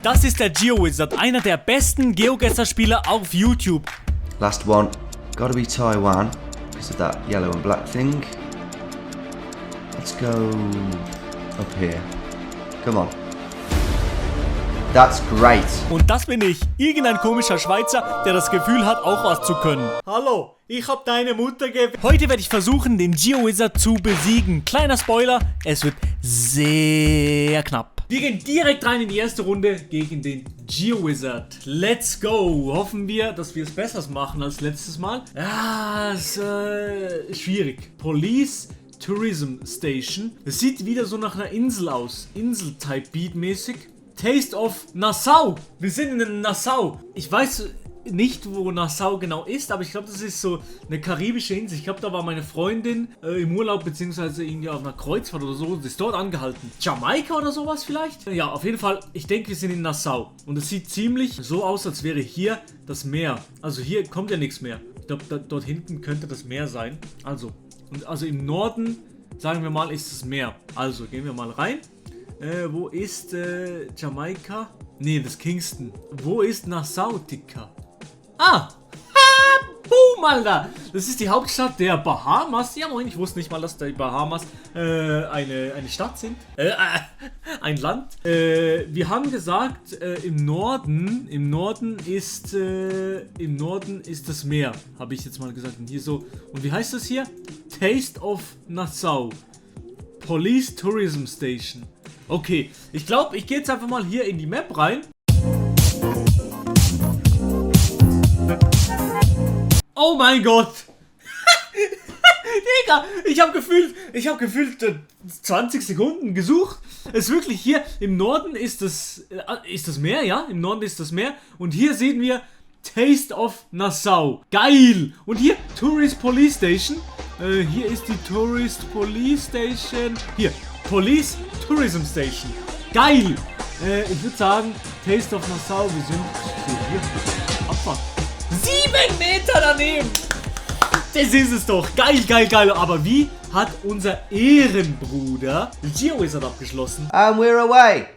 Das ist der GeoWizard, einer der besten GeoGuessr Spieler auf YouTube. Last one, gotta be Taiwan, because of that yellow and black thing. Let's go up here. Come on. That's great. Und das bin ich, irgendein komischer Schweizer, der das Gefühl hat, auch was zu können. Hallo, ich hab deine Mutter gewählt. Heute werde ich versuchen, den GeoWizard zu besiegen. Kleiner Spoiler, es wird sehr knapp. Wir gehen direkt rein in die erste Runde gegen den GeoWizard. Let's go. Hoffen wir, dass wir es besser machen als letztes Mal. Ja, ist schwierig. Police Tourism Station. Es sieht wieder so nach einer Insel aus. Insel-Type-Beat mäßig. Taste of Nassau. Wir sind in Nassau. Ich weiß nicht, wo Nassau genau ist, aber ich glaube, das ist so eine karibische Insel. Ich glaube, da war meine Freundin im Urlaub, beziehungsweise irgendwie auf einer Kreuzfahrt oder so. Sie ist dort angehalten. Jamaika oder sowas vielleicht? Ja, auf jeden Fall. Ich denke, wir sind in Nassau. Und es sieht ziemlich so aus, als wäre hier das Meer. Also hier kommt ja nichts mehr. Ich glaube, dort hinten könnte das Meer sein. Also im Norden, sagen wir mal, ist das Meer. Also gehen wir mal rein. Wo ist Jamaika? Nee, das Kingston. Wo ist Nassau, Dicker? Ah! Ha! Boom, Alter! Das ist die Hauptstadt der Bahamas. Ja, moin, ich wusste nicht mal, dass die Bahamas eine Stadt sind. Ein Land. Wir haben gesagt, im Norden ist das Meer. Habe ich jetzt mal gesagt. Und hier so. Und wie heißt das hier? Taste of Nassau. Police Tourism Station. Okay, ich glaube, ich gehe jetzt einfach mal hier in die Map rein. Oh mein Gott! Digga, ich habe gefühlt 20 Sekunden gesucht. Es ist wirklich hier im Norden ist das Meer, ja? Im Norden ist das Meer. Und hier sehen wir Taste of Nassau. Geil! Und hier Tourist Police Station. Hier ist die Tourist Police Station. Hier, Police Tourism Station. Geil! Ich würde sagen, Taste of Nassau, wir sind hier. Abfahrt. 7 Meter daneben! Das ist es doch. Geil, geil, geil. Aber wie hat unser Ehrenbruder GeoWizard abgeschlossen? And we're away.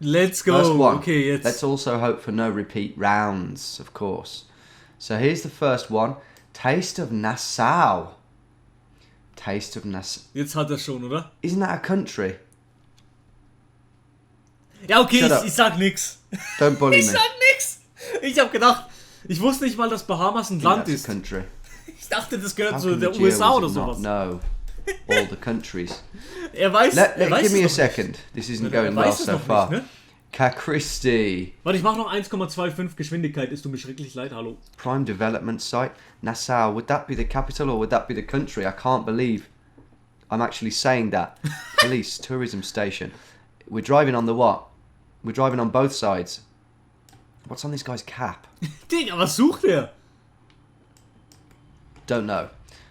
Let's go. First one. Okay, jetzt. Let's also hope for no repeat rounds, of course. So here's the first one. Taste of Nassau. Taste of Nassau. Jetzt hat er schon, oder? Isn't that a country? Ja, okay, ich sag nix. Don't bully me. Ich sag nix. Ich hab gedacht, ich wusste nicht mal, dass Bahamas ein Land ist. Country. Ich dachte, das gehört zu der USA oder sowas. No, all the countries. Er weiß. Give me a second. This isn't going well so far. Nicht, ne? Kakristi. Warte, ich mach noch 1,25 Geschwindigkeit. Ist du mir schrecklich leid, hallo. Prime development site. Nassau. Would that be the capital or would that be the country? I can't believe I'm actually saying that. Police tourism station. We're driving on the what? We're driving on both sides. What's on this guy's cap? Digga, was sucht er? Don't know.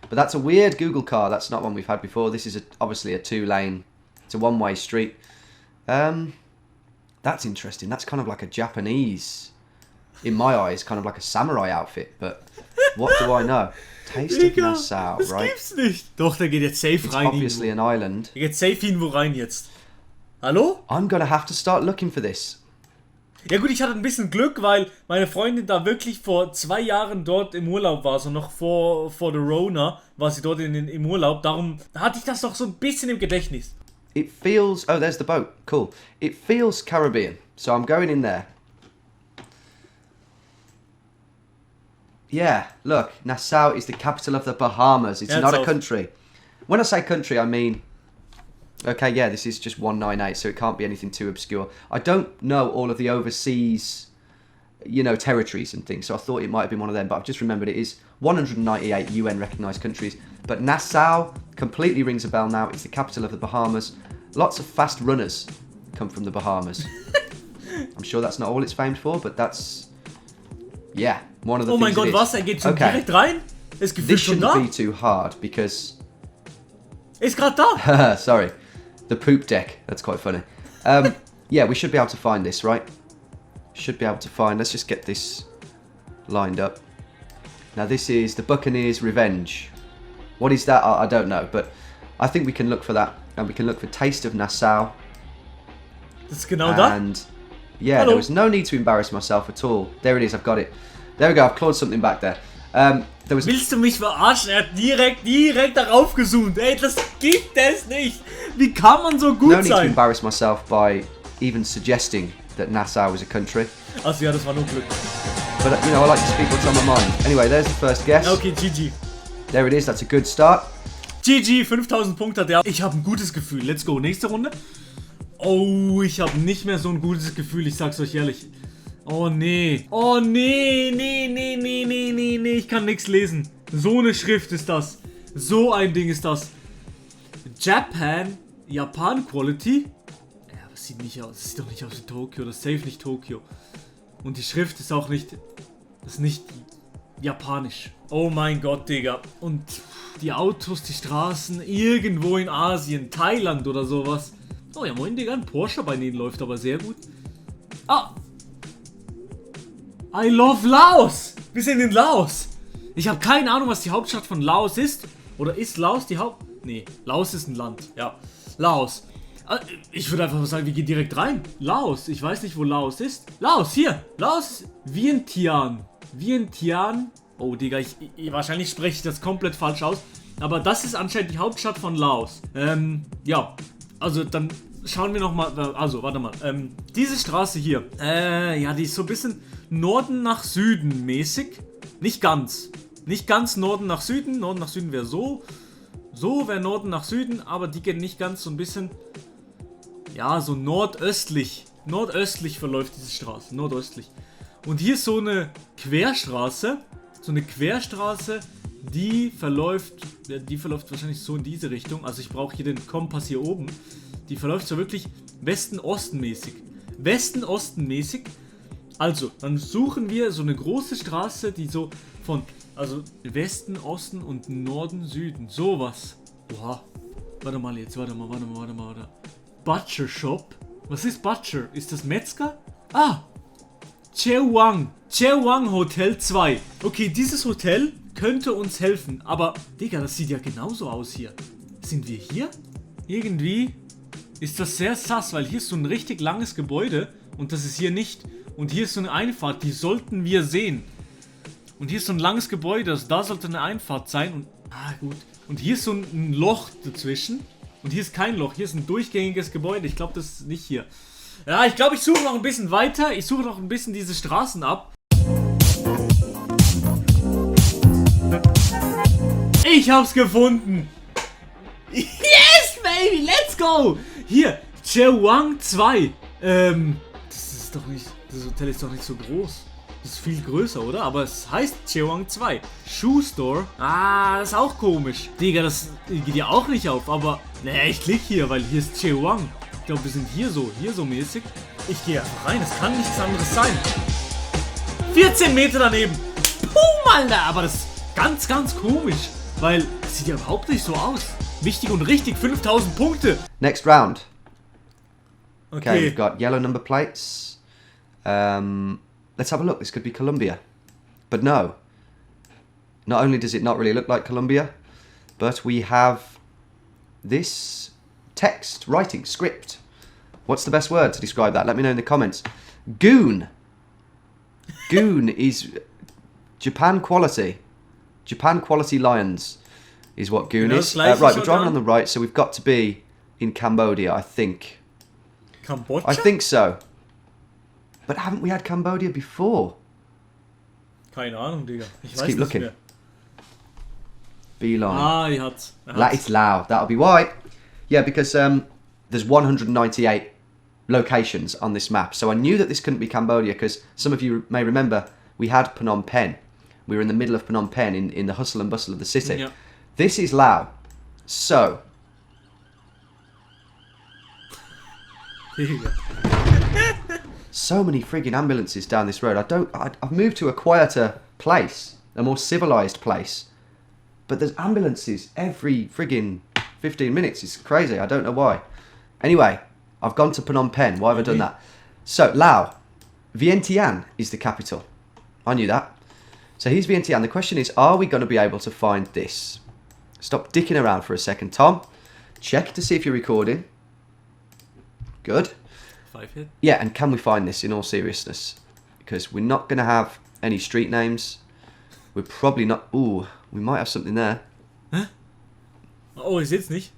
But that's a weird Google car. That's not one we've had before. This is obviously a 2-lane. It's a one-way street. That's interesting. That's kind of like a Japanese, in my eyes, kind of like a samurai outfit. But what do I know? Taste of Nassau, das right? Gibt's nicht. Doch, der geht jetzt safe It's rein. Obviously an island. Der geht safe irgendwo rein jetzt. Hallo? I'm gonna have to start looking for this. Ja gut, ich hatte ein bisschen Glück, weil meine Freundin da wirklich vor 2 Jahren dort im Urlaub war, so noch vor der Rona war sie dort im Urlaub, darum hatte ich das doch so ein bisschen im Gedächtnis. It feels, oh there's the boat, cool. It feels Caribbean, so I'm going in there. Yeah, look, Nassau is the capital of the Bahamas, it's not a country. When I say country, I mean, okay, yeah, this is just 198, so it can't be anything too obscure. I don't know all of the overseas, territories and things, so I thought it might have been one of them, but I've just remembered it is 198 UN recognised countries. But Nassau completely rings a bell now. It's the capital of the Bahamas. Lots of fast runners come from the Bahamas. I'm sure that's not all it's famed for, but that's, yeah, one of the things. Oh mein Gott, was? Er geht schon direkt rein? Ist gefühlt schon da? This shouldn't be too hard, because... Ist gerade da? Sorry. The poop deck. That's quite funny. Yeah, we should be able to find this, right? Should be able to find... Let's just get this lined up. Now, this is the Buccaneers' Revenge. What is that? I don't know, but I think we can look for that. And we can look for Taste of Nassau. Das ist genau da? And Yeah, Hello. there was no need to embarrass myself at all. There it is, I've got it. There we go, I've clawed something back there. There was... Willst du mich verarschen? Er hat direkt darauf gezoomt. Ey, das gibt es nicht. Wie kann man so gut No need to sein? embarrass myself by even suggesting that Nassau was a country. Also ja, das war nur Glück. But, you know, I like to speak what's on my mind. Anyway, there's the first guess. Okay, GG. There it is, that's a good start. GG, 5000 Punkte hat er. Ich habe ein gutes Gefühl. Let's go. Nächste Runde. Oh, ich habe nicht mehr so ein gutes Gefühl. Ich sag's euch ehrlich. Oh, nee. Oh, nee. Nee. Ich kann nichts lesen. So eine Schrift ist das. So ein Ding ist das. Japan Quality. Ja, aber es sieht nicht aus. Es sieht doch nicht aus wie Tokio. Das ist safe nicht Tokio. Und die Schrift ist auch nicht... Das ist nicht japanisch. Oh mein Gott, Digga. Und die Autos, die Straßen, irgendwo in Asien, Thailand oder sowas. Oh ja, moin, Digga. Ein Porsche bei denen läuft aber sehr gut. Ah! I love Laos! Wir sind in Laos! Ich habe keine Ahnung, was die Hauptstadt von Laos ist. Oder ist Laos die Haupt... Nee, Laos ist ein Land. Ja, Laos. Ich würde einfach sagen, wir gehen direkt rein. Laos. Ich weiß nicht, wo Laos ist. Laos, hier. Laos. Vientiane. Oh, Digga, wahrscheinlich spreche ich das komplett falsch aus. Aber das ist anscheinend die Hauptstadt von Laos. Ja. Also, dann schauen wir nochmal. Also, warte mal. Diese Straße hier. Ja, die ist so ein bisschen Norden nach Süden mäßig. Nicht ganz. Nicht ganz Norden nach Süden. Norden nach Süden wäre so. So wäre Norden nach Süden. Aber die gehen nicht ganz so ein bisschen... Ja, so nordöstlich. Nordöstlich verläuft diese Straße. Nordöstlich. Und hier ist so eine Querstraße. So eine Querstraße, die verläuft wahrscheinlich so in diese Richtung. Also ich brauche hier den Kompass hier oben. Die verläuft so wirklich Westen-Osten mäßig. Westen-Osten mäßig. Also, dann suchen wir so eine große Straße, die so von, also Westen, Osten und Norden, Süden. Sowas. Oha. Warte mal. Butcher Shop. Was ist Butcher? Ist das Metzger? Ah! Chewang Hotel 2. Okay, dieses Hotel könnte uns helfen. Aber, Digga, das sieht ja genauso aus hier. Sind wir hier? Irgendwie ist das sehr sass, weil hier ist so ein richtig langes Gebäude. Und das ist hier nicht. Und hier ist so eine Einfahrt, die sollten wir sehen. Und hier ist so ein langes Gebäude, also da sollte eine Einfahrt sein. Und, gut. Und hier ist so ein Loch dazwischen. Und hier ist kein Loch, hier ist ein durchgängiges Gebäude. Ich glaube, das ist nicht hier. Ja, ich glaube, ich suche noch ein bisschen weiter. Ich suche noch ein bisschen diese Straßen ab. Ich hab's gefunden. Yes, baby, let's go. Hier, Chewang 2. Das Hotel ist doch nicht so groß. Das ist viel größer, oder? Aber es heißt Chewang 2. Shoe Store. Das ist auch komisch. Digga, das geht ja auch nicht auf. Aber, naja, ich klicke hier, weil hier ist Chewang. Ich glaube, wir sind hier so mäßig. Ich gehe einfach rein. Es kann nichts anderes sein. 14 Meter daneben. Puh, Alter. Aber das ist ganz, ganz komisch. Weil es sieht ja überhaupt nicht so aus. Wichtig und richtig. 5000 Punkte. Next round. Okay. We've got yellow number plates. Let's have a look. This could be Colombia. But no. Not only does it not really look like Colombia, but we have this text, writing, script. What's the best word to describe that? Let me know in the comments. Goon. Goon is Japan quality. Japan quality lions is what goon is. Right, we're driving on the right, so we've got to be in Cambodia, I think. Kambodscha? I think so. But haven't we had Cambodia before? Keine Ahnung, Digga. Ich Let's weiß keep nicht looking. mehr. Beeline. Die hat's. It's Laos. That'll be why. Yeah, because there's 198 locations on this map. So I knew that this couldn't be Cambodia because some of you may remember we had Phnom Penh. We were in the middle of Phnom Penh in the hustle and bustle of the city. Ja. This is Laos. So, Digga. so many frigging ambulances down this road. I've moved to a quieter place, a more civilized place. But there's ambulances every frigging 15 minutes. It's crazy. I don't know why. Anyway, I've gone to Phnom Penh. Why have I done that? So, Laos. Vientiane is the capital. I knew that. So here's Vientiane. The question is, are we going to be able to find this? Stop dicking around for a second, Tom. Check to see if you're recording. Good. 5 hit. Yeah, and can we find this in all seriousness? Because we're not going to have any street names. We're probably not... Ooh, we might have something there. Hä? Oh, ich seh's nicht.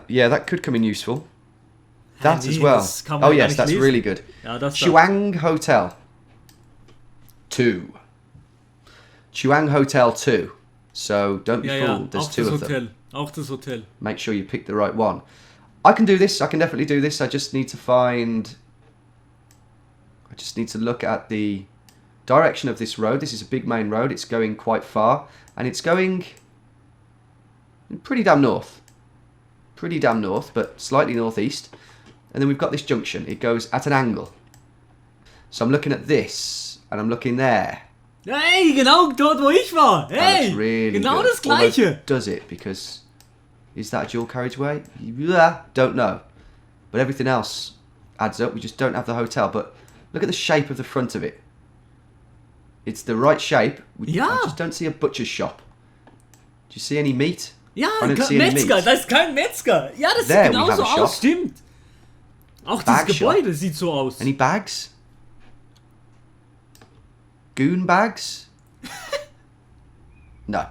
Yeah, that could come in useful. That nee, as well. Oh yes, that's lesen. really good. Ja, das Chuang Hotel 2. Chuang Hotel 2. So don't be fooled. There's two of them. Auch das Hotel. Make sure you pick the right one. I can do this. I can definitely do this. I just need to find... I just need to look at the direction of this road. This is a big main road. It's going quite far. And it's going pretty damn north. Pretty damn north, but slightly northeast. And then we've got this junction. It goes at an angle. So I'm looking at this. And I'm looking there. Hey, genau dort, wo ich war. Hey, really genau good. das Gleiche. Almost does it, because... Is that a dual carriageway? Yeah, don't know. But everything else adds up. We just don't have the hotel. But look at the shape of the front of it. It's the right shape. I just don't see a butcher's shop. Do you see any meat? Ja, I don't see any Metzger, meat. das ist kein Metzger. Ja, das There sieht genauso we have a aus, shop. stimmt. Auch Bag dieses shop. Gebäude sieht so aus. Any bags? Goon bags? No.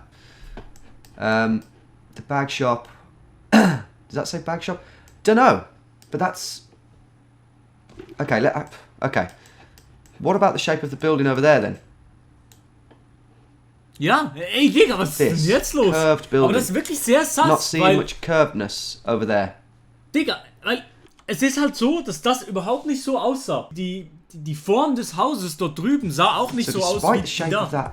The bag shop. Does that say bag shop? Don't know. But that's... Okay, okay. What about the shape of the building over there then? Ja, ey Digga, was ist denn jetzt los? Curved building. Aber das ist wirklich sehr sass, Not seeing much curvedness over there. Digga, weil es ist halt so, dass das überhaupt nicht so aussah. Die Form des Hauses dort drüben sah auch nicht so aus despite wie the shape da. of that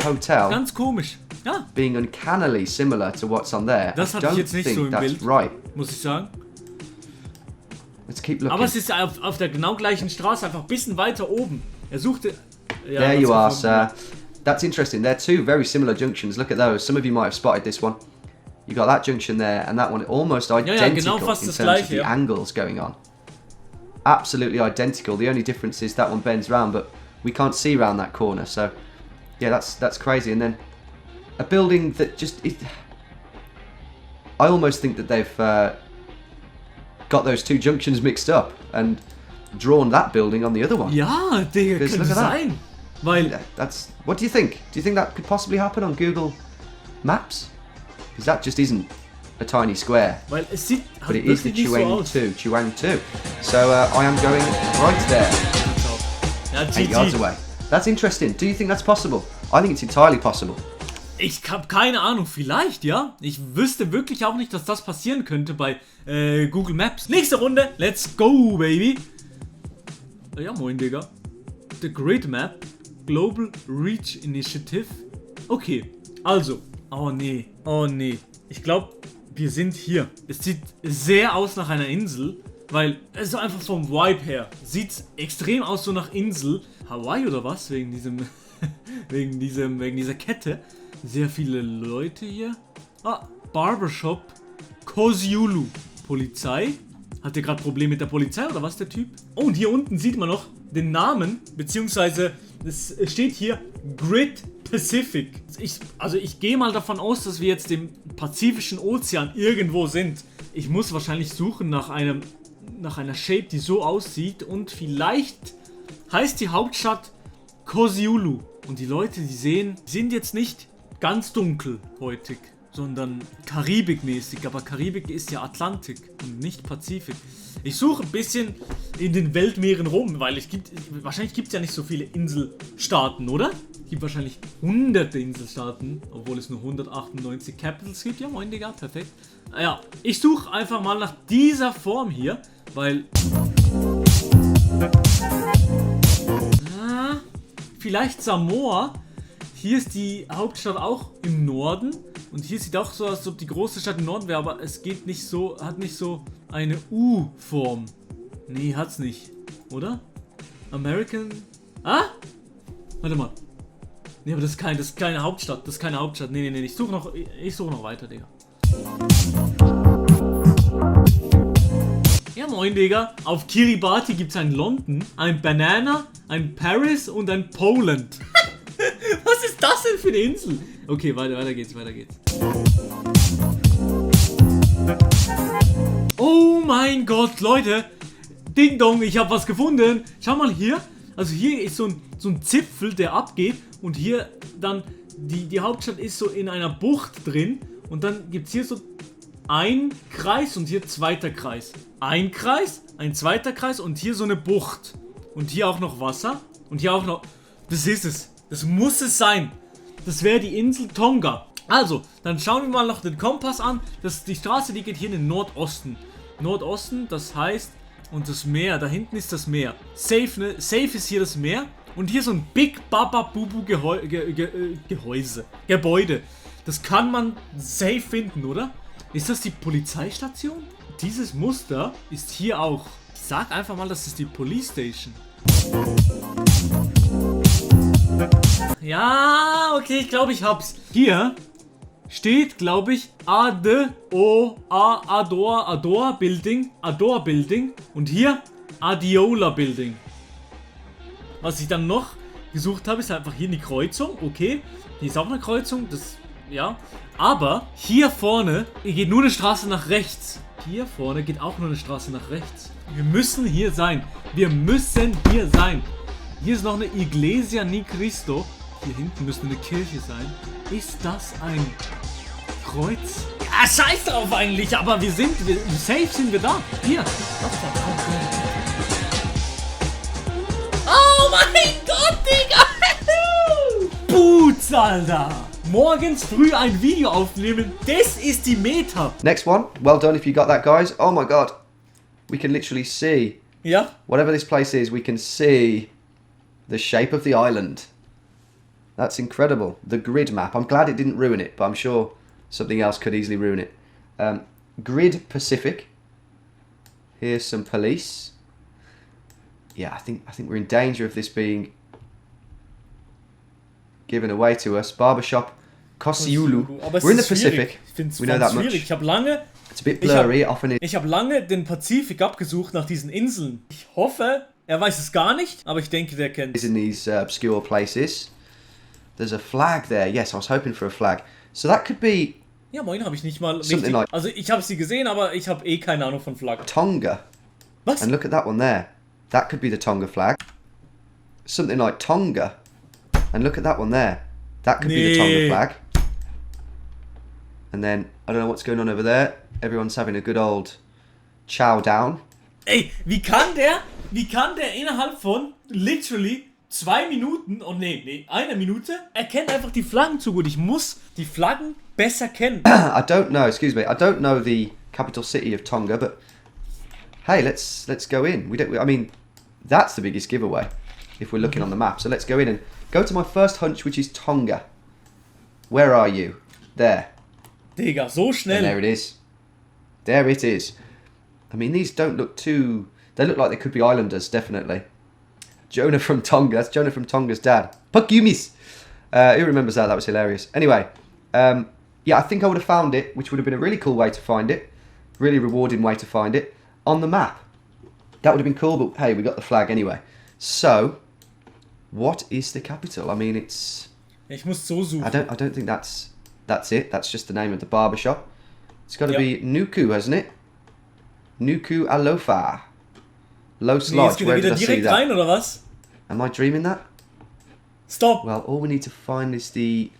hotel Ganz komisch. Ja, being uncannily similar to what's on there, das I hatte ich don't jetzt nicht think so im that's Bild, right. muss ich sagen. Let's keep looking. Aber es ist auf der genau gleichen Straße, einfach ein bisschen weiter oben. Er suchte... Ja, there you are, sir. That's interesting. They're two very similar junctions. Look at those. Some of you might have spotted this one. You got that junction there and that one almost identical genau fast in das terms of Gleiche, the angles going on. Absolutely identical. The only difference is that one bends round, but we can't see round that corner. So, yeah, that's crazy. And then a building that just... I almost think that they've got those two junctions mixed up and drawn that building on the other one. Ja, Digga, könnte sein. Weil... That's... What do you think? Do you think that could possibly happen on Google Maps? Because that just isn't a tiny square. Weil es sieht But halt it is the wirklich nicht so Chuang aus. 2. Chuang 2. So I am going right there. Ja, 8 yards GG. away. That's interesting. Do you think that's possible? I think it's entirely possible. Ich habe keine Ahnung, vielleicht, ja? Ich wüsste wirklich auch nicht, dass das passieren könnte bei Google Maps. Nächste Runde, let's go, baby. Ja, moin, Digga. The Grid Map, Global Reach Initiative. Okay, also. Oh nee, oh nee. Ich glaube, wir sind hier. Es sieht sehr aus nach einer Insel, weil es so einfach vom Vibe her sieht extrem aus so nach Insel. Hawaii oder was? Wegen diesem, wegen dieser Kette. Sehr viele Leute hier. Ah, Barbershop. Kosiulu. Polizei. Hat der gerade Probleme mit der Polizei oder was, der Typ? Oh, und hier unten sieht man noch den Namen, beziehungsweise es steht hier Grid Pacific. Ich gehe mal davon aus, dass wir jetzt im Pazifischen Ozean irgendwo sind. Ich muss wahrscheinlich suchen nach einer Shape, die so aussieht, und vielleicht heißt die Hauptstadt Kosiulu. Und die Leute, sind jetzt nicht ganz dunkelhäutig, sondern Karibikmäßig. Aber Karibik ist ja Atlantik und nicht Pazifik. Ich suche ein bisschen in den Weltmeeren rum, weil wahrscheinlich gibt es ja nicht so viele Inselstaaten, oder? Es gibt wahrscheinlich hunderte Inselstaaten, obwohl es nur 198 Capitals gibt. Ja, moin, Digga, perfekt. Ja, ich suche einfach mal nach dieser Form hier, weil... Vielleicht Samoa. Hier ist die Hauptstadt auch im Norden. Und hier sieht auch so aus, als ob die große Stadt im Norden wäre, aber es geht nicht so, hat nicht so eine U-Form. Nee, hat's nicht. Oder? American... Ah? Warte mal. Nee, aber das ist keine Hauptstadt. Das ist keine Hauptstadt. Nee. Ich suche noch weiter, Digga. Ja, moin, Digga. Auf Kiribati gibt es ein London, ein Banana, ein Paris und ein Poland. Was ist das denn für eine Insel? Okay, weiter geht's. Oh mein Gott, Leute. Ding Dong, ich habe was gefunden. Schau mal hier. Also hier ist so ein Zipfel, der abgeht. Und hier dann, die Hauptstadt ist so in einer Bucht drin. Und dann gibt es hier so ein Kreis und hier zweiter Kreis. Ein Kreis, ein zweiter Kreis und hier so eine Bucht. Und hier auch noch Wasser. Und hier auch noch... Das ist es. Das muss es sein. Das wäre die Insel Tonga. Also, dann schauen wir mal noch den Kompass an. Die Straße, die geht hier in den Nordosten. Nordosten, das heißt... Und das Meer, da hinten ist das Meer. Safe, ne? Safe ist hier das Meer. Und hier so ein Big Baba Bubu Gebäude. Das kann man safe finden, oder? Ist das die Polizeistation? Dieses Muster ist hier auch. Ich sag einfach mal, das ist die Police Station. Ja, okay, ich glaube, ich hab's. Hier steht, glaube ich, Ador Building. Und hier Adiola Building. Was ich dann noch gesucht habe, ist einfach hier eine Kreuzung. Okay, hier ist auch eine Kreuzung. Das, ja. Aber hier vorne geht nur eine Straße nach rechts. Hier vorne geht auch nur eine Straße nach rechts. Wir müssen hier sein. Wir müssen hier sein. Hier ist noch eine Iglesia ni Cristo. Hier hinten müsste eine Kirche sein. Ist das ein Kreuz? Ja, scheiß drauf eigentlich. Aber safe sind wir da. Hier. Oh mein Gott, Digga. Boots, Alter. Morgens früh ein Video aufnehmen, das ist die Meta. Next one. Well done if you got that, guys. Oh my god. We can literally see. Yeah. Whatever this place is, we can see the shape of the island. That's incredible. The grid map. I'm glad it didn't ruin it, but I'm sure something else could easily ruin it. Grid Pacific. Here's some police. Yeah, I think we're in danger of this being given away to us. Barbershop Kosiulu. We're in the Pacific. We know that much. Ich habe lange... It's a bit blurry. Ich habe lange den Pazifik abgesucht nach diesen Inseln. Ich hoffe, er weiß es gar nicht, aber ich denke, der kennt es. In these obscure places. There's a flag there. Yes, I was hoping for a flag. So that could be... Ja, moin, habe ich nicht mal richtig... Like also ich habe sie gesehen, aber ich habe eh keine Ahnung von Flaggen. Tonga. Was? And look at that one there. That could be the Tonga flag. Something like Tonga. And look at that one there. That could be the Tonga flag. And then, I don't know what's going on over there. Everyone's having a good old chow down. Ey, wie kann der innerhalb von literally 2 Minuten, oh nee, 1 Minute, erkennt einfach die Flaggen zu gut. Ich muss die Flaggen besser kennen. I don't know, excuse me, I don't know the capital city of Tonga, but hey, let's go in. I mean, that's the biggest giveaway if we're looking on the map. So let's go in and go to my first hunch, which is Tonga. Where are you? There. Digga, so schnell. And there it is. There it is. I mean, these don't look too... They look like they could be islanders, definitely. Jonah from Tonga. That's Jonah from Tonga's dad. Fuck you, miss. Who remembers that? That was hilarious. Anyway, yeah, I think I would have found it, which would have been a really cool way to find it. Really rewarding way to find it. On the map. That would have been cool, but hey, we got the flag anyway. So, what is the capital? I mean, it's... Ich muss so suchen. I don't think that's it. That's just the name of the barbershop. It's got to be Nuku, hasn't it? Nuku Alofa. Los Lodge. Where did I see that? Rein, oder was? Am I dreaming that? Stop. Well, all we need to find is the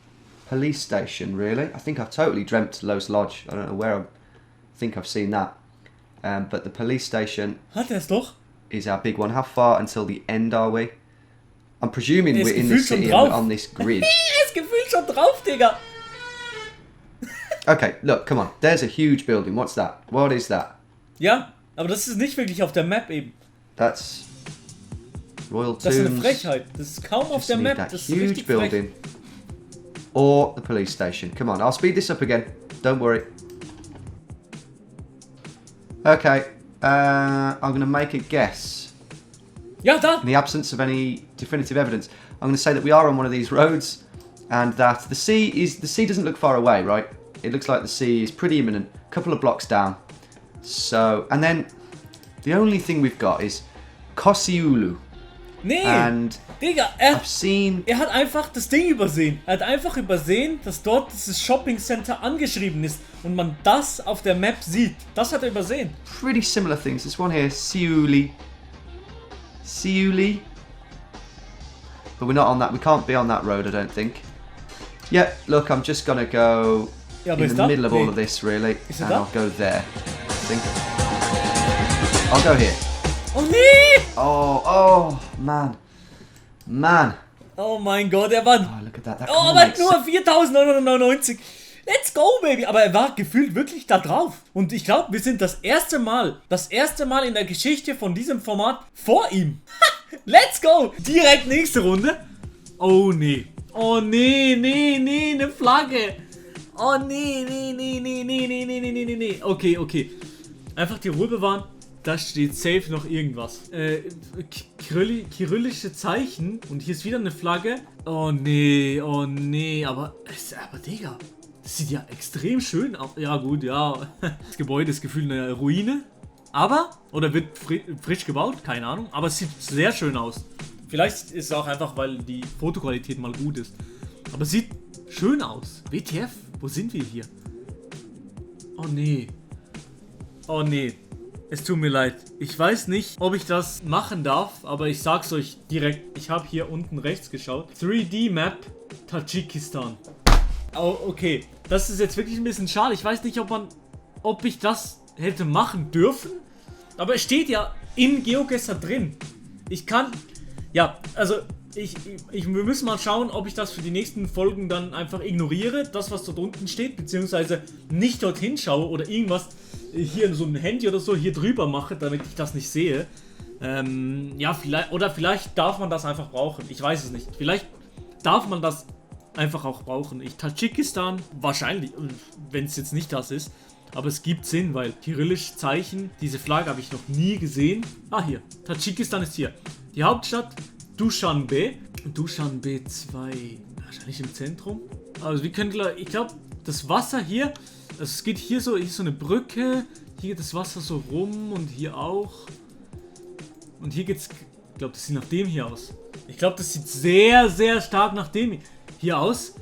police station, really. I think I've totally dreamt Los Lodge. I don't know where I think I've seen that. But the police station Hat er's doch? is our big one. How far until the end are we? I'm presuming we're in this city and we're on this grid. Ist gefühlt schon drauf, Digga. Okay, look, come on. There's a huge building. What's that? What is that? Ja, aber das ist nicht wirklich auf der Map eben. That's Royal Tombs. Das ist eine Frechheit. Das ist kaum auf der Map. Das ist huge building. Or the police station. Come on, I'll speed this up again. Don't worry. Okay, I'm going to make a guess. Ja, da. In the absence of any definitive evidence, I'm going to say that we are on one of these roads, and that the sea doesn't look far away, right? It looks like the sea is pretty imminent, a couple of blocks down. So, and then the only thing we've got is Kosiulu. Nee, And Digga, I've seen... er hat einfach das Ding übersehen. Er hat einfach übersehen, dass dort dieses Shopping Center angeschrieben ist und man das auf der Map sieht. Das hat er übersehen. Pretty similar things. This one here, Siuli. But we're not on that. We can't be on that road, I don't think. Yeah, look, I'm just gonna go in the middle of all of this, really, and I'll go there. I think. I'll go here. Oh nee! Oh, man. Oh mein Gott, er war... Oh, look at that. Oh, aber nur 4.999. Let's go, baby. Aber er war gefühlt wirklich da drauf. Und ich glaube, wir sind das erste Mal in der Geschichte von diesem Format vor ihm. Let's go. Direkt nächste Runde. Oh, nee. Oh, nee, eine Flagge. Oh, nee. Okay. Einfach die Ruhe bewahren. Da steht safe noch irgendwas. Kyrillische Zeichen. Und hier ist wieder eine Flagge. Oh nee. Aber Digga. Das sieht ja extrem schön aus. Ja gut, ja. Das Gebäude ist gefühlt eine Ruine. Aber, oder wird frisch gebaut, keine Ahnung. Aber es sieht sehr schön aus. Vielleicht ist es auch einfach, weil die Fotoqualität mal gut ist. Aber es sieht schön aus. WTF, wo sind wir hier? Oh nee. Es tut mir leid. Ich weiß nicht, ob ich das machen darf, aber ich sag's euch direkt. Ich habe hier unten rechts geschaut. 3D-Map Tadschikistan. Oh, okay. Das ist jetzt wirklich ein bisschen schade. Ich weiß nicht, ob ich das hätte machen dürfen. Aber es steht ja im GeoGuessr drin. Ich kann... Ja, also... wir müssen mal schauen, ob ich das für die nächsten Folgen dann einfach ignoriere, das was dort unten steht, beziehungsweise nicht dorthin schaue oder irgendwas hier in so ein Handy oder so hier drüber mache, damit ich das nicht sehe. Ja, vielleicht darf man das einfach brauchen. Ich weiß es nicht. Vielleicht darf man das einfach auch brauchen. Tadschikistan, wahrscheinlich, wenn es jetzt nicht das ist, aber es gibt Sinn, weil kyrillische Zeichen, diese Flagge habe ich noch nie gesehen. Ah, hier. Tadschikistan ist hier. Die Hauptstadt Duschanbe 2, wahrscheinlich im Zentrum. Also wir können, ich glaube, das Wasser hier, also es geht hier so eine Brücke, hier geht das Wasser so rum und hier auch. Und hier geht's, ich glaube, das sieht nach dem hier aus. Ich glaube, das sieht sehr, sehr stark nach dem hier aus.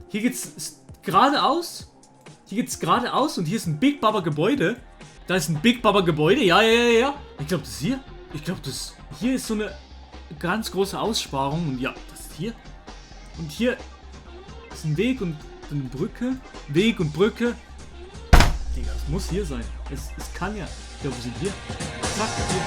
Hier geht's geradeaus. Und hier ist ein Big Baba Gebäude. Da ist ein Big Baba Gebäude, ja. Ich glaube, das ist hier. Hier ist so eine ganz große Aussparung und ja, das ist hier. Und hier ist ein Weg und eine Brücke. Weg und Brücke. Digga, das muss hier sein. Es kann ja. Ich glaube, wir sind hier. Zack, hier.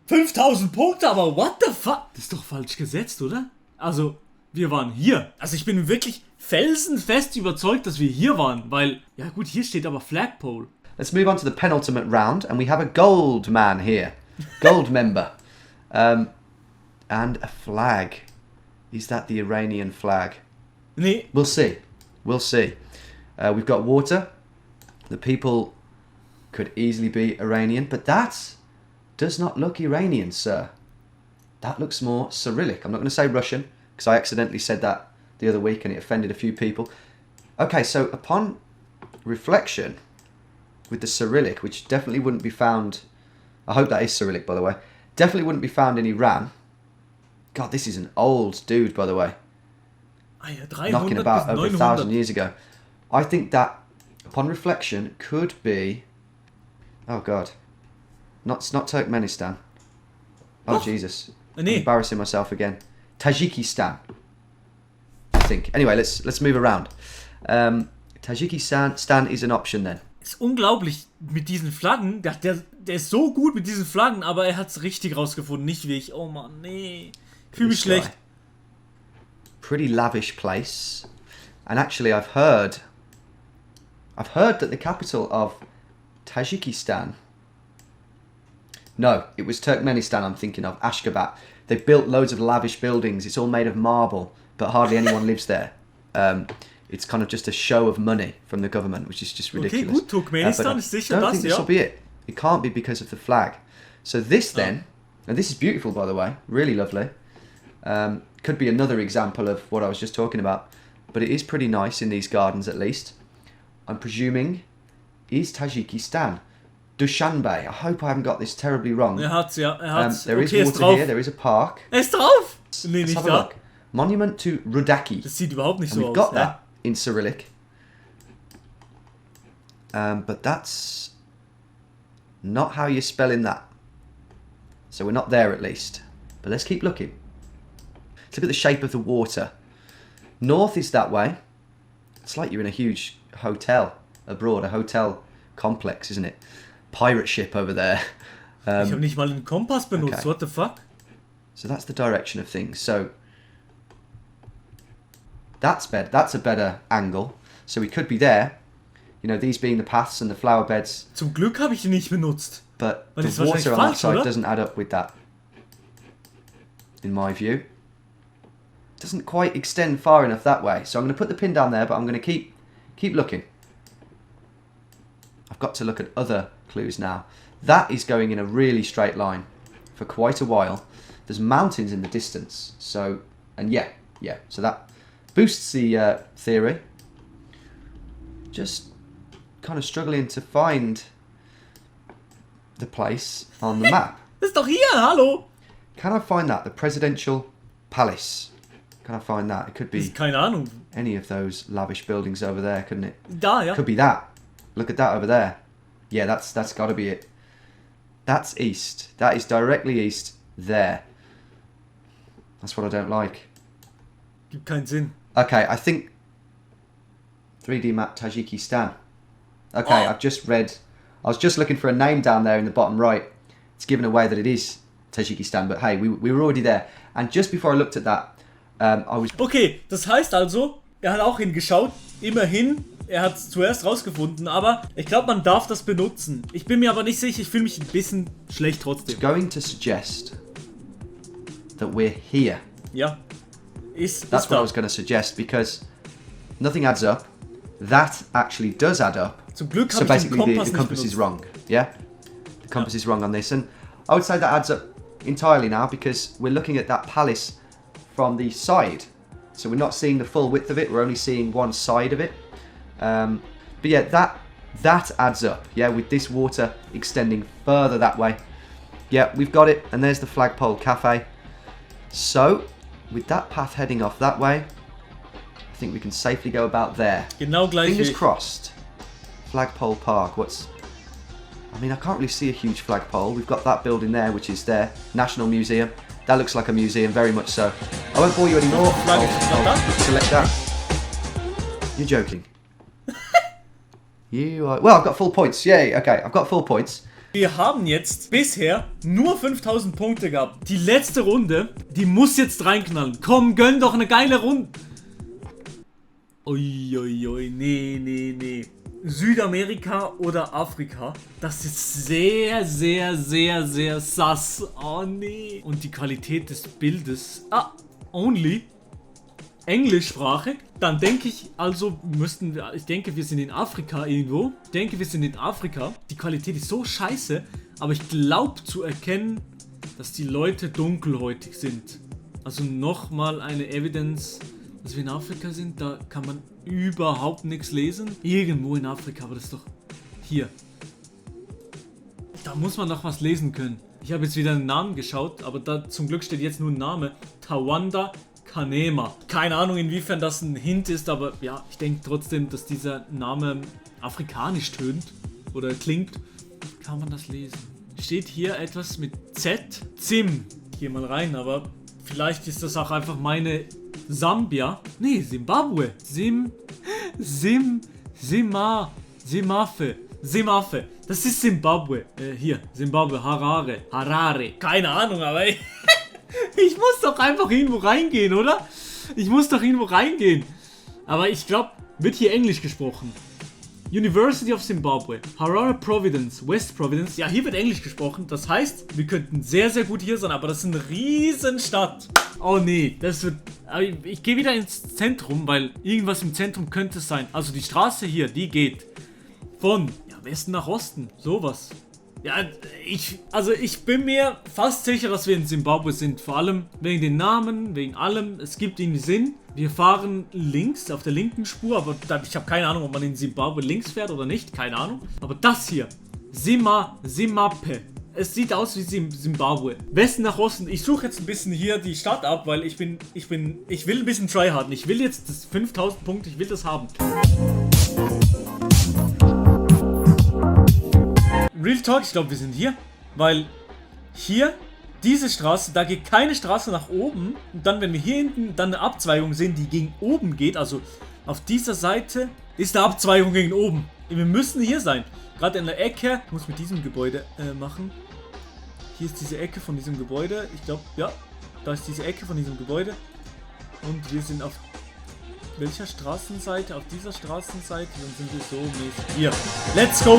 5000 Punkte, aber what the fuck? Das ist doch falsch gesetzt, oder? Also, wir waren hier. Also ich bin wirklich felsenfest überzeugt, dass wir hier waren, weil, ja gut, hier steht aber Flagpole. Let's move on to the penultimate round, and we have a gold man here. Gold member. And a flag. Is that the Iranian flag? Nee. We'll see. We've got water. The people could easily be Iranian, but that does not look Iranian, sir. That looks more Cyrillic. I'm not going to say Russian, because I accidentally said that the other week and it offended a few people. Okay, so upon reflection, with the Cyrillic, which definitely wouldn't be found... I hope that is Cyrillic, by the way. Definitely wouldn't be found in Iran. God, this is an old dude, by the way. Knocking about over 1,000 years ago. I think that, upon reflection, could be... Oh, God. It's not Turkmenistan. Oh, Jesus. I'm embarrassing myself again. Tajikistan. I think. Anyway, let's move around. Tajikistan is an option then. Ist unglaublich mit diesen Flaggen. Der ist so gut mit diesen Flaggen, aber er hat es richtig rausgefunden, nicht wie ich. Oh Mann, nee. Ich fühle mich schlecht. Pretty lavish place. And actually I've heard that the capital of Tajikistan... No, it was Turkmenistan I'm thinking of, Ashgabat. They've built loads of lavish buildings. It's all made of marble, but hardly anyone lives there. It's kind of just a show of money from the government, which is just ridiculous. Okay, gut, Turkmenistan ist sicher das, I don't think this will be it. It can't be because of the flag. So this then, and this is beautiful by the way, really lovely. Could be another example of what I was just talking about, but it is pretty nice in these gardens at least. I'm presuming is Tajikistan. Dushanbe. I hope I haven't got this terribly wrong. Er hat's, ja. Er hat's. There is water here. There is a park. Er ist drauf! Nee, Let's nicht have a da. look. Monument to Rudaki. Das sieht überhaupt nicht And so we've aus. got that in Cyrillic. But that's not how you're spelling that. So we're not there at least. But let's keep looking. Let's look at the shape of the water. North is that way. It's like you're in a huge hotel abroad, a hotel complex, isn't it? Pirate ship over there. Ich habe nicht mal einen Kompass benutzt. Okay. What the fuck? So that's the direction of things. So that's better. That's a better angle. So we could be there. You know, these being the paths and the flower beds. Zum Glück habe ich ihn nicht benutzt. But Weil das the ist water wahrscheinlich on that falsch, side oder? doesn't add up with that. In my view. Doesn't quite extend far enough that way. So I'm going to put the pin down there, but I'm going to keep looking. I've got to look at other clues now. That is going in a really straight line for quite a while. There's mountains in the distance. So, and yeah. So that boosts the theory. Just kind of struggling to find the place on the map. Das ist doch hier, hallo! Can I find that? The presidential palace. Can I find that? It could be Keine Ahnung. any of those lavish buildings over there, couldn't it? Da, ja. Could be that. Look at that over there. Yeah, that's got to be it. That's east. That is directly east there. That's what I don't like. Gibt keinen Sinn. Okay, I think 3D map Tajikistan. Okay, I've just read. I was just looking for a name down there in the bottom right. It's given away that it is Tajikistan, but hey, we were already there. And just before I looked at that, I was... Okay, das heißt also, er hat auch hingeschaut. Immerhin, er hat es zuerst rausgefunden, aber ich glaube, man darf das benutzen. Ich bin mir aber nicht sicher, ich fühle mich ein bisschen schlecht trotzdem. going to suggest that we're here. Ja. That's what I was going to suggest, because nothing adds up. That actually does add up. Zum Glück So habe ich den basically Kompass the compass nicht is benutzt. wrong. Yeah? The compass is wrong on this. And I would say that adds up entirely now, because we're looking at that palace from the side. So we're not seeing the full width of it, we're only seeing one side of it. But yeah, that adds up. Yeah, with this water extending further that way. Yeah, we've got it. And there's the Flagpole Cafe. So, with that path heading off that way, I think we can safely go about there. Genau gleich Fingers wie... crossed. Flagpole Park. I mean, I can't really see a huge flagpole. We've got that building there, which is there. National Museum. That looks like a museum, very much so. I won't bore you anymore. I'll select that. You're joking. You are... Well, I've got full points. Yay, okay. I've got full points. Wir haben jetzt bisher nur 5000 Punkte gehabt. Die letzte Runde, die muss jetzt reinknallen. Komm, gönn doch eine geile Runde. Uiuiui, nee. Südamerika oder Afrika, das ist sehr sass. Oh nee. Und die Qualität des Bildes, only englischsprachig. Dann denke ich, also müssten wir, ich denke, wir sind in Afrika irgendwo. Die Qualität ist so scheiße, aber ich glaube zu erkennen, dass die Leute dunkelhäutig sind. Also nochmal eine Evidence, dass wir in Afrika sind, da kann man überhaupt nichts lesen. Irgendwo in Afrika, aber das ist doch hier. Da muss man noch was lesen können. Ich habe jetzt wieder einen Namen geschaut, aber da zum Glück steht jetzt nur ein Name. Tawanda Kanema. Keine Ahnung, inwiefern das ein Hint ist, aber ja, ich denke trotzdem, dass dieser Name afrikanisch tönt oder klingt. Kann man das lesen? Steht hier etwas mit Z? Zim. Ich gehe mal rein, aber vielleicht ist das auch einfach meine Sambia. Nee, Zimbabwe. Zimbabwe. Das ist Zimbabwe. Hier, Zimbabwe, Harare. Keine Ahnung, aber ich muss doch einfach irgendwo reingehen, oder? Aber ich glaube, wird hier Englisch gesprochen. University of Zimbabwe, Harare Providence, West Providence. Ja, hier wird Englisch gesprochen. Das heißt, wir könnten sehr gut hier sein, aber das ist eine Riesenstadt. Oh nee, das wird... Ich gehe wieder ins Zentrum, weil irgendwas im Zentrum könnte es sein. Also die Straße hier, die geht von Westen nach Osten. Sowas. Ja, ich bin mir fast sicher, dass wir in Zimbabwe sind. Vor allem wegen den Namen, wegen allem. Es gibt irgendwie Sinn. Wir fahren links, auf der linken Spur, aber ich habe keine Ahnung, ob man in Zimbabwe links fährt oder nicht, keine Ahnung. Aber das hier, Zimbabwe. Es sieht aus wie Zimbabwe. Westen nach Osten. Ich suche jetzt ein bisschen hier die Stadt ab, weil ich will ein bisschen tryharden. Ich will jetzt das 5000 Punkte, ich will das haben. Realtalks, ich glaube, wir sind hier, weil hier, diese Straße, da geht keine Straße nach oben. Und dann, wenn wir hier hinten dann eine Abzweigung sehen, die gegen oben geht, also auf dieser Seite ist eine Abzweigung gegen oben. Wir müssen hier sein. Gerade in der Ecke, ich muss mit diesem Gebäude machen. Hier ist diese Ecke von diesem Gebäude. Ich glaube, ja, da ist diese Ecke von diesem Gebäude. Und wir sind auf welcher Straßenseite? Auf dieser Straßenseite. Dann sind wir so mäßig. Hier. Let's go!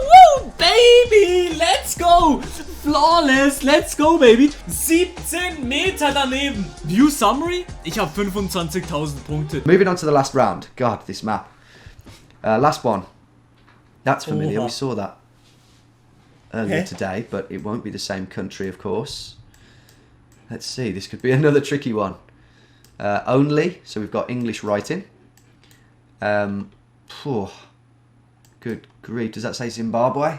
Woo, baby! Let's go! Flawless! Let's go, baby! 17 Meter daneben. View Summary? Ich habe 25.000 Punkte. Moving on to the last round. God, this map. Last one. That's familiar. Oha. We saw that earlier today, but it won't be the same country, of course. Let's see. This could be another tricky one. Only. So we've got English writing. Good grief. Does that say Zimbabwe?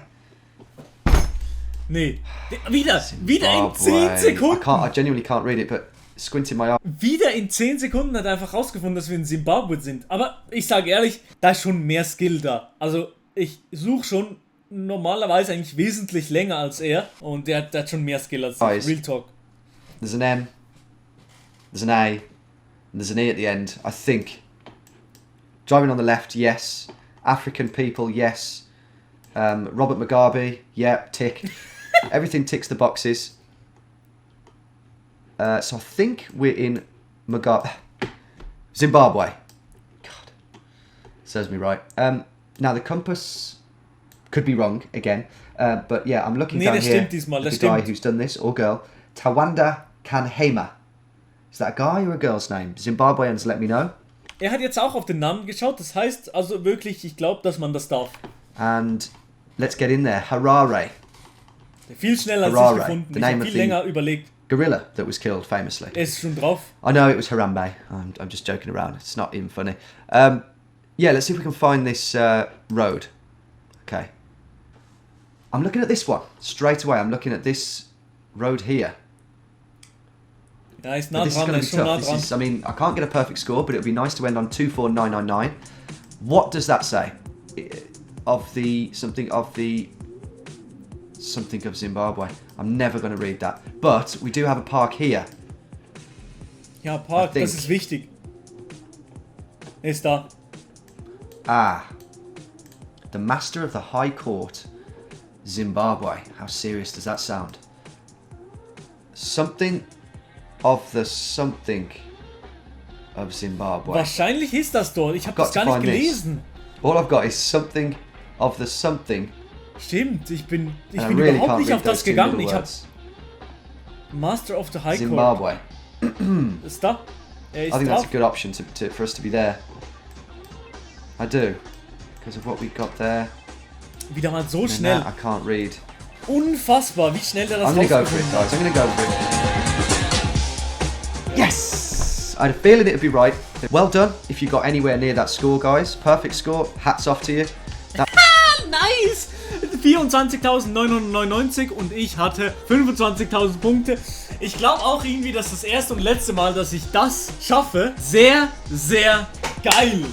Nee. Wieder in 10 Sekunden. I genuinely can't read it, but squinting my eye. Wieder in 10 Sekunden hat er einfach rausgefunden, dass wir in Zimbabwe sind. Aber ich sage ehrlich, da ist schon mehr Skill da. Also ich suche schon normalerweise eigentlich wesentlich länger als er. Und der hat schon mehr Skill als ich. Real Talk. There's an M, there's an A, and there's an E at the end, I think. Driving on the left, yes. African people, yes. Robert Mugabe, yeah, tick. Everything ticks the boxes. So I think we're in Zimbabwe. God, serves me right. Now the compass could be wrong again, but yeah, I'm looking down here. The guy who's done this, or girl, Tawanda Kanhema. Is that a guy or a girl's name? Zimbabweans, let me know. Er hat jetzt auch auf den Namen geschaut, das heißt also wirklich, ich glaube, dass man das darf. And let's get in there. Harare. Viel schneller als ich gefunden. Ich habe viel länger überlegt. Gorilla that was killed famously. Er ist schon drauf. I know it was Harambe. I'm just joking around. It's not even funny. Yeah, let's see if we can find this road. Okay. I'm looking at this one straight away. I'm looking at this road here. Ja, ist nah dran, ist schon nah dran. I mean, I can't get a perfect score, but it would be nice to end on 24999. What does that say? Something of Zimbabwe. I'm never going to read that. But we do have a park here. Ja, Park, das ist wichtig. Ist da. Ah. The Master of the High Court. Zimbabwe. How serious does that sound? Something of Zimbabwe. Wahrscheinlich ist das dort. Ich habe das gar nicht gelesen. All I've got is something of the something. Stimmt, ich bin really überhaupt nicht auf das gegangen. Ich habe Master of the High Court. Zimbabwe. Ist da? I think that's a good option for us to be there. I do. Because of what we got there. Wieder mal so schnell. I can't read. Unfassbar, wie schnell der das rausgefunden hat. I'm gonna go for it, guys. I'm gonna go for it. Yes! I had a feeling it would be right. Well done if you got anywhere near that score, guys. Perfect score. Hats off to you. Nice! 24.999 und ich hatte 25.000 Punkte. Ich glaube auch irgendwie, dass das erste und letzte Mal, dass ich das schaffe. Sehr, sehr geil!